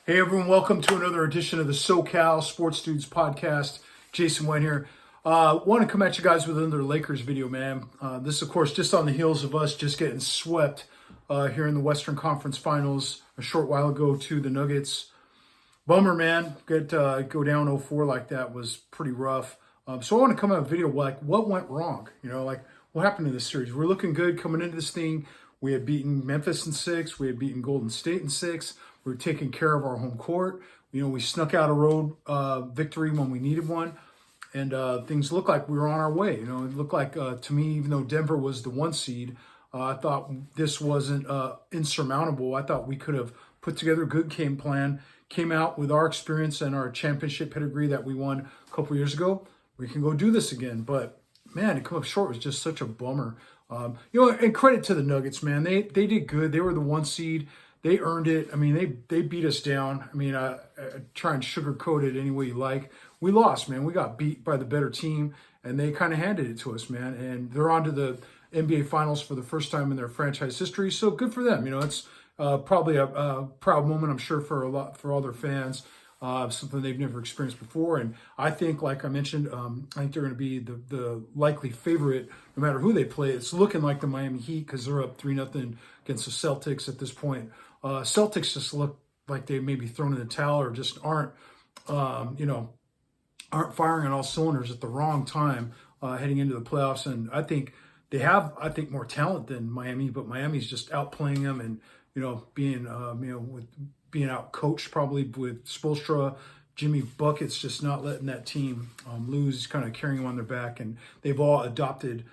Hey everyone, welcome to another edition of the SoCal Sports Dudes podcast. Jason Wayne here. Want to come at you guys with another Lakers video, man. This, of course, just on the heels of us just getting swept here in the Western Conference Finals a short while ago to the Nuggets. Bummer, man. Go down 0-4 like that was pretty rough. So I want to come out with a video like what went wrong. What happened in this series? We're looking good coming into this thing. We had beaten Memphis in 6. We had beaten Golden State in 6. We were taking care of our home court. We snuck out a road victory when we needed one. And things looked like we were on our way. It looked like, to me, even though Denver was the 1 seed, I thought this wasn't insurmountable. I thought we could have put together a good game plan, came out with our experience and our championship pedigree that we won a couple years ago. We can go do this again. But, man, to come up short was just such a bummer. And credit to the Nuggets, man. They did good. They were the 1 seed. They earned it. I mean, they beat us down. I mean, try and sugarcoat it any way you like. We lost, man. We got beat by the better team, and they kind of handed it to us, man. And they're on to the NBA Finals for the first time in their franchise history. So good for them. It's probably a proud moment, I'm sure, for all their fans. Something they've never experienced before. And I think, like I mentioned, I think they're going to be the likely favorite no matter who they play. It's looking like the Miami Heat because they're up 3-0 against the Celtics at this point. Celtics just look like they may be thrown in the towel or just aren't firing on all cylinders at the wrong time heading into the playoffs. And I think they have, more talent than Miami, but Miami's just outplaying them and, being out coached probably with Spoelstra. Jimmy Bucket's just not letting that team lose, kind of carrying them on their back. And they've all adopted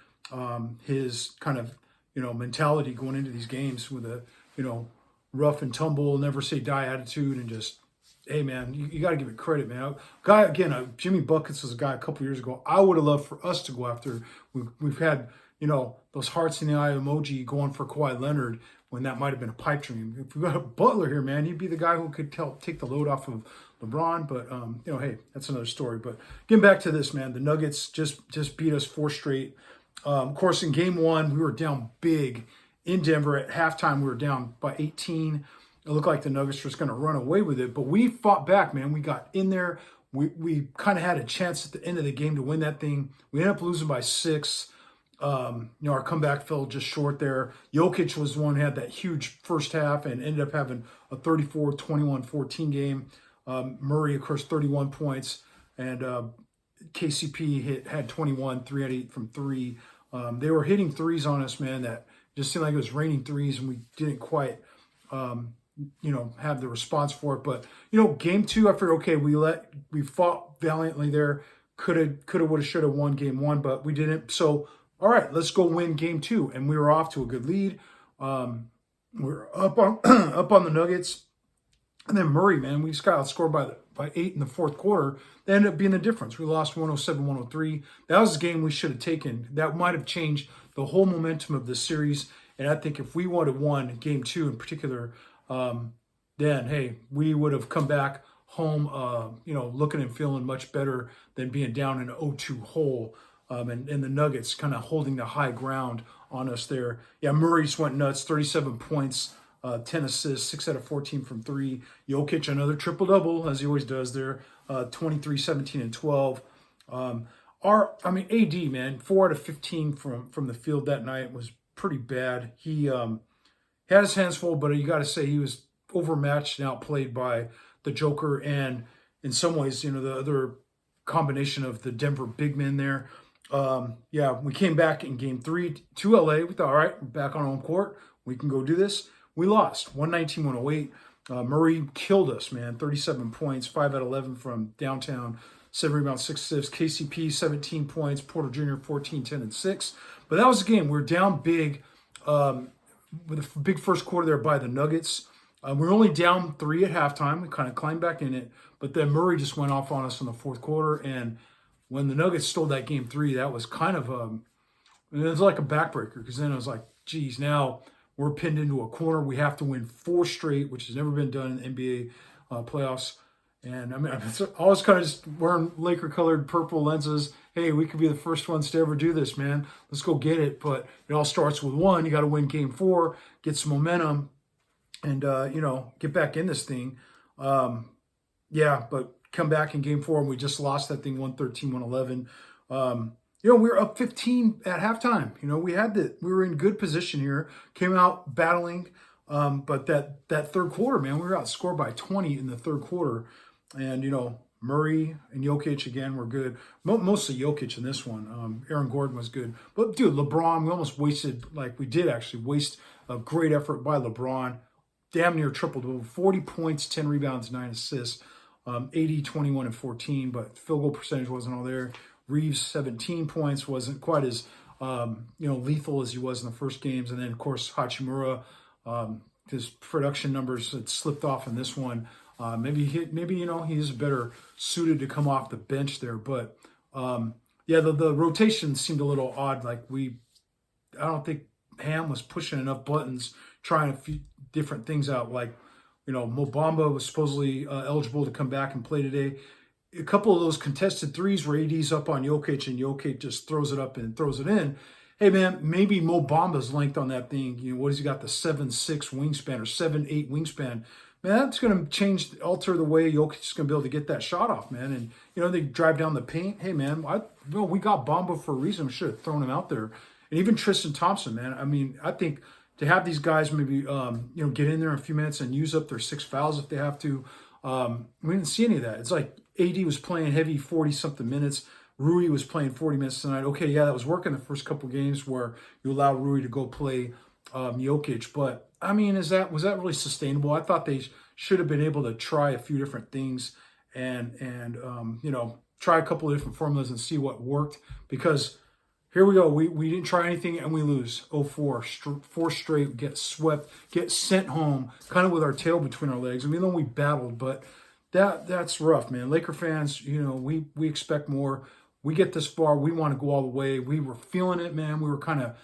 his kind of, mentality going into these games with a, rough and tumble, never say die attitude, and just, hey, man, you got to give it credit, man. Jimmy Buckets was a guy a couple years ago I would have loved for us to go after. We've had, those hearts in the eye emoji going for Kawhi Leonard when that might have been a pipe dream. If we got a Butler here, man, he'd be the guy who could take the load off of LeBron. But, hey, that's another story. But getting back to this, man, the Nuggets just beat us 4 straight. Of course, in game 1, we were down big in Denver. At halftime, we were down by 18. It looked like the Nuggets were just going to run away with it. But we fought back, man. We got in there. We kind of had a chance at the end of the game to win that thing. We ended up losing by 6. Our comeback fell just short there. Jokic was the one who had that huge first half and ended up having a 34-21-14 game. Murray, of course, 31 points. And KCP had 21, 3 out of 8 from 3. They were hitting threes on us, man, that just seemed like it was raining threes, and we didn't quite, have the response for it. But, game 2, I figured, okay, we fought valiantly there. Would have, should have won game 1, but we didn't. So, all right, let's go win game 2. And we were off to a good lead. We're up on the Nuggets. And then Murray, man, we just got outscored by 8 in the fourth quarter. That ended up being the difference. We lost 107-103. That was a game we should have taken. That might have changed the whole momentum of this series. And I think if we would have won game 2 in particular, then, hey, we would have come back home, looking and feeling much better than being down in an 0-2 hole. And the Nuggets kind of holding the high ground on us there. Yeah, Murray just went nuts, 37 points, 10 assists, 6 out of 14 from 3. Jokic, another triple-double, as he always does there, 23, 17, and 12. AD, man, 4 out of 15 from the field that night was pretty bad. He had his hands full, but you got to say he was overmatched and outplayed by the Joker and, in some ways, the other combination of the Denver big men there. We came back in game 3 to LA. We thought, all right, we're back on home court. We can go do this. We lost 119-108. Murray killed us, man. 37 points, 5 out of 11 from downtown, 7 rebounds, 6 assists. KCP, 17 points. Porter Jr., 14, 10, and 6. But that was the game. We were down big with a big first quarter there by the Nuggets. We were only down 3 at halftime. We kind of climbed back in it. But then Murray just went off on us in the fourth quarter. And when the Nuggets stole that game 3, that was kind of it was like a backbreaker, because then I was like, geez, now we're pinned into a corner. We have to win 4 straight, which has never been done in the NBA playoffs. And I was kind of just wearing Laker-colored purple lenses. Hey, we could be the first ones to ever do this, man. Let's go get it. But it all starts with 1. You got to win game 4, get some momentum, and get back in this thing. Yeah, but come back in game 4 and we just lost that thing 113-111. We were up 15 at halftime. We were in good position here, came out battling. But that third quarter, man, we were outscored by 20 in the third quarter. And, Murray and Jokic again were good. Mostly Jokic in this one. Aaron Gordon was good. But, dude, LeBron, we almost wasted, we did actually waste a great effort by LeBron. Damn near triple-double, 40 points, 10 rebounds, 9 assists. 80, 21, and 14, but field goal percentage wasn't all there. Reaves, 17 points, wasn't quite as, lethal as he was in the first games. And then, of course, Hachimura, his production numbers had slipped off in this one. Maybe he's better suited to come off the bench there. But, the rotation seemed a little odd. I don't think Ham was pushing enough buttons, trying a few different things out. Mo Bamba was supposedly eligible to come back and play today. A couple of those contested threes where AD's up on Jokic and Jokic just throws it up and throws it in. Hey, man, maybe Mo Bamba's length on that thing. What has he got, the 7'6" wingspan or 7'8" wingspan? Man, that's going to alter the way Jokic is going to be able to get that shot off, man. And, they drive down the paint. Hey, man, we got Bamba for a reason. We should have thrown him out there. And even Tristan Thompson, man. I think to have these guys maybe, get in there in a few minutes and use up their 6 fouls if they have to. We didn't see any of that. It's like AD was playing heavy 40-something minutes. Rui was playing 40 minutes tonight. Okay, yeah, that was working the first couple games where you allow Rui to go play Jokic. But, was that really sustainable? I thought they should have been able to try a few different things and try a couple of different formulas and see what worked. Because here we go. We didn't try anything and we lose. 0-4. 4 straight, get swept, get sent home, kind of with our tail between our legs. Though we battled, but that's rough, man. Laker fans, we expect more. We get this far. We want to go all the way. We were feeling it, man. We were kind of,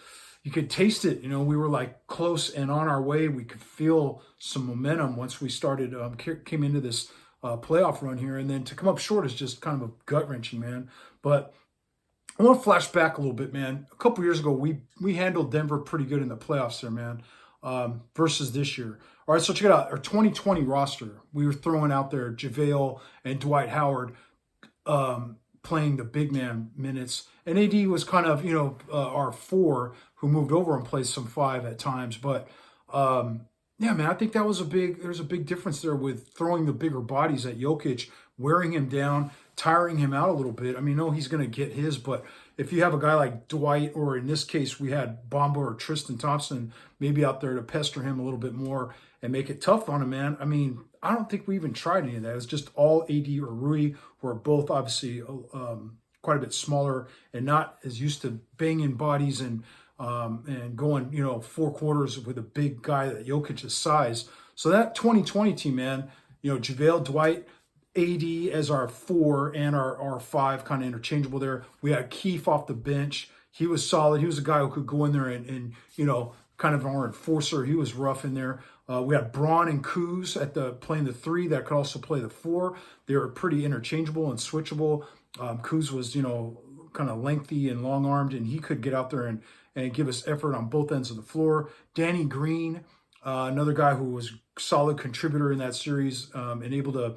you could taste it. We were close and on our way. We could feel some momentum once we started, came into this playoff run here. And then to come up short is just kind of a gut-wrenching, man. But I want to flash back a little bit, man. A couple years ago, we handled Denver pretty good in the playoffs there, man, versus this year. All right, so check it out. Our 2020 roster, we were throwing out there JaVale and Dwight Howard playing the big man minutes. And AD was kind of, our 4 who moved over and played some 5 at times. But, yeah, man, I think there's a big difference there with throwing the bigger bodies at Jokic, wearing him down, tiring him out a little bit. No, he's going to get his, but if you have a guy like Dwight, or in this case, we had Bamba or Tristan Thompson maybe out there to pester him a little bit more and make it tough on him, man. I don't think we even tried any of that. It was just all AD or Rui, who are both obviously quite a bit smaller and not as used to banging bodies and going, 4 quarters with a big guy that Jokic's size. So that 2020 team, man, JaVale, Dwight, AD as our 4 and our 5 kind of interchangeable there. We had Keith off the bench. He was solid. He was a guy who could go in there and kind of our enforcer. He was rough in there. We had Braun and Kuz playing the 3 that could also play the 4. They were pretty interchangeable and switchable. Kuz was, kind of lengthy and long-armed, and he could get out there and give us effort on both ends of the floor. Danny Green, another guy who was solid contributor in that series, and able to,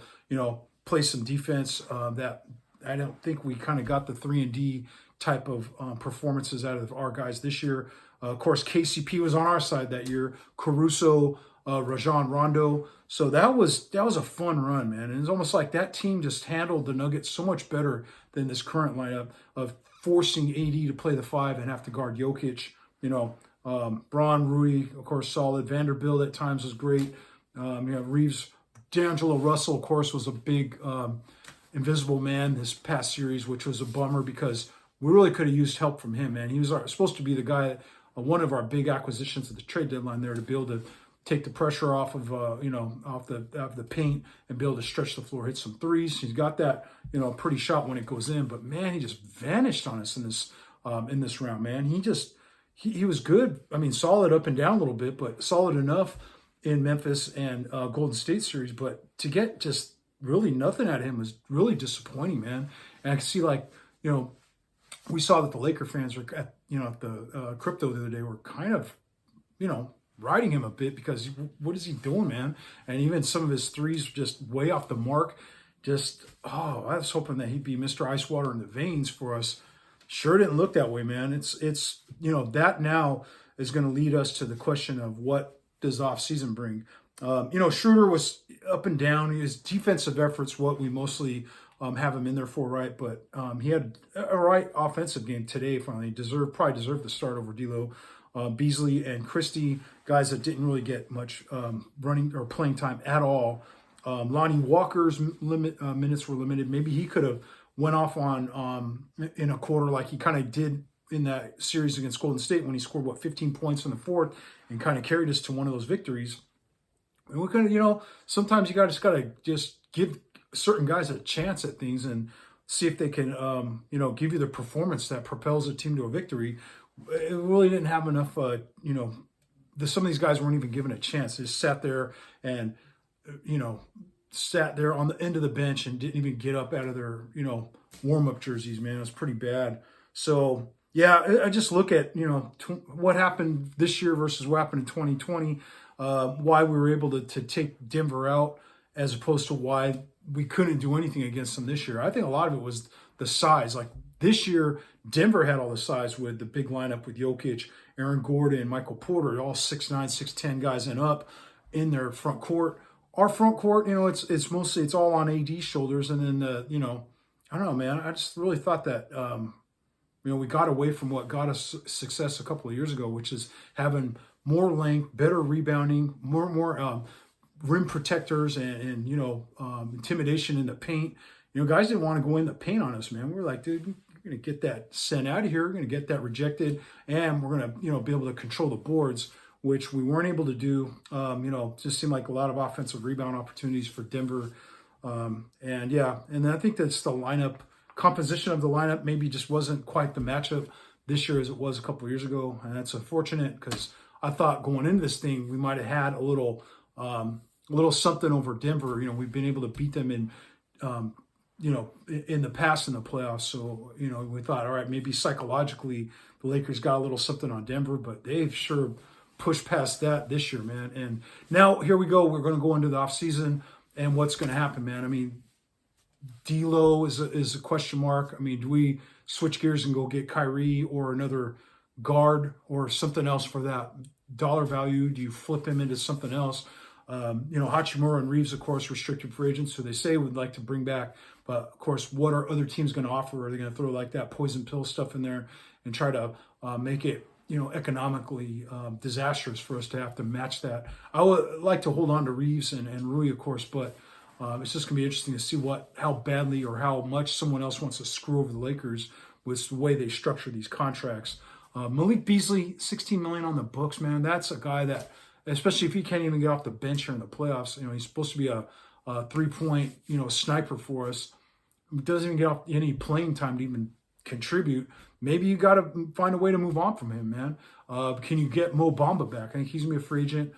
play some defense that I don't think we kind of got the 3-and-D type of performances out of our guys this year. Of course, KCP was on our side that year. Caruso, Rajon Rondo. So that was a fun run, man. And it's almost like that team just handled the Nuggets so much better than this current lineup of forcing AD to play the 5 and have to guard Jokic. Braun, Rui, of course, solid. Vanderbilt at times was great. Reaves, D'Angelo Russell, of course, was a big invisible man this past series, which was a bummer because we really could have used help from him, man. He was supposed to be the guy, one of our big acquisitions at the trade deadline there, to be able to take the pressure off of, off the paint and be able to stretch the floor, hit some threes. He's got that, pretty shot when it goes in, but man, he just vanished on us in this round, man. He was good. Solid up and down a little bit, but solid enough in Memphis and Golden State series. But to get just really nothing out of him was really disappointing, man. And I can see, we saw that the Laker fans were at the crypto the other day were kind of, riding him a bit because what is he doing, man? And even some of his threes just way off the mark. Just, oh, I was hoping that he'd be Mr. Ice Water in the veins for us. Sure didn't look that way, man. It's that now is going to lead us to the question of what does offseason bring. Schroeder was up and down. His defensive efforts, what we mostly have him in there for, right? But he had a right offensive game today. Finally, probably deserved the start over D'Lo. Beasley and Christie, guys that didn't really get much running or playing time at all. Lonnie Walker's minutes were limited. Maybe he could have went off on in a quarter like he kind of did in that series against Golden State when he scored 15 points in the fourth and kind of carried us to one of those victories. And we kind of, sometimes you just gotta give certain guys a chance at things and see if they can, give you the performance that propels a team to a victory. It really didn't have enough, some of these guys weren't even given a chance. They just sat there and, sat there on the end of the bench and didn't even get up out of their, warm-up jerseys, man. It was pretty bad. So, yeah, I just look at, what happened this year versus what happened in 2020, why we were able to take Denver out as opposed to why we couldn't do anything against them this year. I think a lot of it was the size. Like this year, Denver had all the size with the big lineup with Jokic, Aaron Gordon, Michael Porter, all 6'9", 6'10" guys and up in their front court. Our front court, it's mostly, it's all on AD's shoulders. And then, I don't know, man. I just really thought that, we got away from what got us success a couple of years ago, which is having more length, better rebounding, more rim protectors and intimidation in the paint. Guys didn't want to go in the paint on us, man. We were like, dude, we're going to get that sent out of here. We're going to get that rejected, and we're going to, be able to control the boards, which we weren't able to do. Just seemed like a lot of offensive rebound opportunities for Denver. And then I think that's the lineup, composition of the lineup maybe just wasn't quite the matchup this year as it was a couple of years ago. And that's unfortunate because I thought going into this thing, we might have had a little something over Denver. We've been able to beat them in the past in the playoffs. So, we thought, all right, maybe psychologically the Lakers got a little something on Denver, but they've sure pushed past that this year, man. And now here we go. We're going to go into the offseason and what's going to happen, man. I mean, D'Lo is a question mark. I mean, do we switch gears and go get Kyrie or another guard or something else for that dollar value? Do you flip him into something else? Hachimura and Reaves, of course, restricted free agents, so they say would like to bring back. But, of course, what are other teams going to offer? Are they going to throw like that poison pill stuff in there and try to make it, economically disastrous for us to have to match that? I would like to hold on to Reaves and Rui, of course, but it's just going to be interesting to see how badly or how much someone else wants to screw over the Lakers with the way they structure these contracts. Malik Beasley, $16 million on the books, man. That's a guy that, especially if he can't even get off the bench here in the playoffs, he's supposed to be a 3-point, sniper for us. He doesn't even get off any playing time to even contribute. Maybe you got to find a way to move on from him, man. Can you get Mo Bamba back? I think he's going to be a free agent.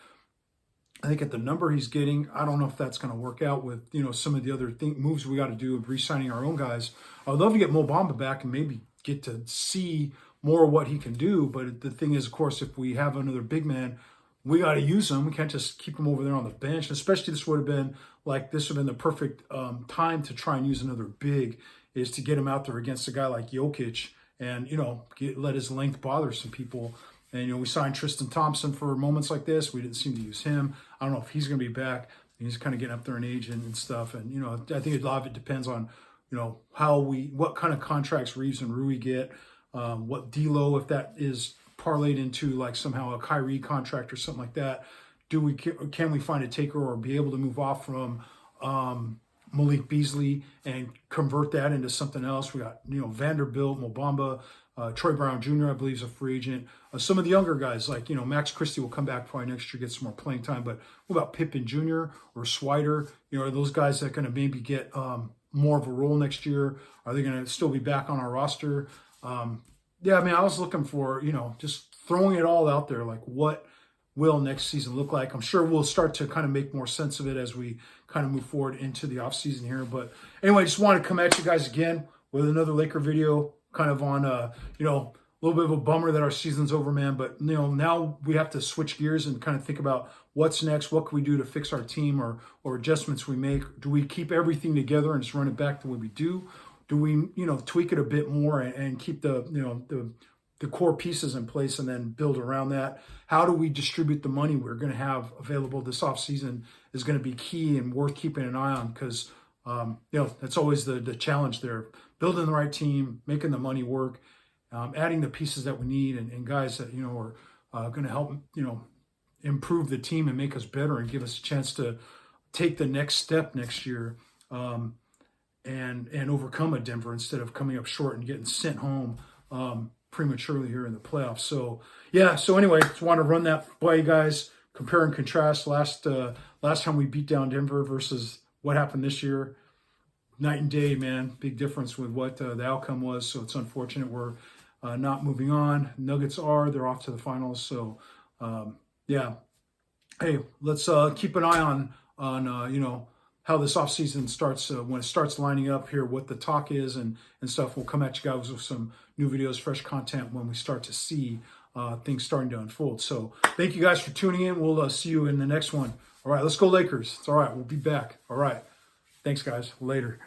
I think at the number he's getting, I don't know if that's going to work out with, some of the other moves we got to do of re-signing our own guys. I would love to get Mo Bamba back and maybe get to see more of what he can do. But the thing is, of course, if we have another big man, we got to use him. We can't just keep him over there on the bench. Especially this would have been the perfect time to try and use another big, is to get him out there against a guy like Jokic and, let his length bother some people. And, we signed Tristan Thompson for moments like this. We didn't seem to use him. I don't know if he's going to be back. He's kind of getting up there in age and stuff. And, I think a lot of it depends on, what kind of contracts Reaves and Rui get, what D'Lo, if that is parlayed into like somehow a Kyrie contract or something like that. Can we find a taker or be able to move off from Malik Beasley and convert that into something else? We got, Vanderbilt, Mo Bamba, Troy Brown Jr., I believe, is a free agent. Some of the younger guys, like, Max Christie will come back probably next year, get some more playing time. But what about Pippen Jr. or Swider? Are those guys that are going to maybe get more of a role next year? Are they going to still be back on our roster? I was looking for, just throwing it all out there, like what will next season look like. I'm sure we'll start to kind of make more sense of it as we kind of move forward into the offseason here. But anyway, I just want to come at you guys again with another Laker video, kind of on, little bit of a bummer that our season's over, man. But now we have to switch gears and kind of think about what's next. What can we do to fix our team, or adjustments we make? Do we keep everything together and just run it back the way we do? Do we tweak it a bit more and keep the core pieces in place and then build around that? How do we distribute the money we're going to have available this offseason is going to be key and worth keeping an eye on, because that's always the challenge there. Building the right team, making the money work, adding the pieces that we need, and guys that are going to help improve the team and make us better and give us a chance to take the next step next year, and overcome a Denver instead of coming up short and getting sent home prematurely here in the playoffs. So anyway, just want to run that by you guys, compare and contrast last time we beat down Denver versus what happened this year. Night and day, man. Big difference with what the outcome was. So it's unfortunate we're not moving on. Nuggets they're off to the finals. So yeah, hey, let's keep an eye on how this offseason starts, when it starts lining up here, what the talk is and stuff. We'll come at you guys with some new videos, fresh content when we start to see things starting to unfold. So thank you guys for tuning in. We'll see you in the next one. All right, let's go Lakers. It's all right. We'll be back. All right. Thanks, guys. Later.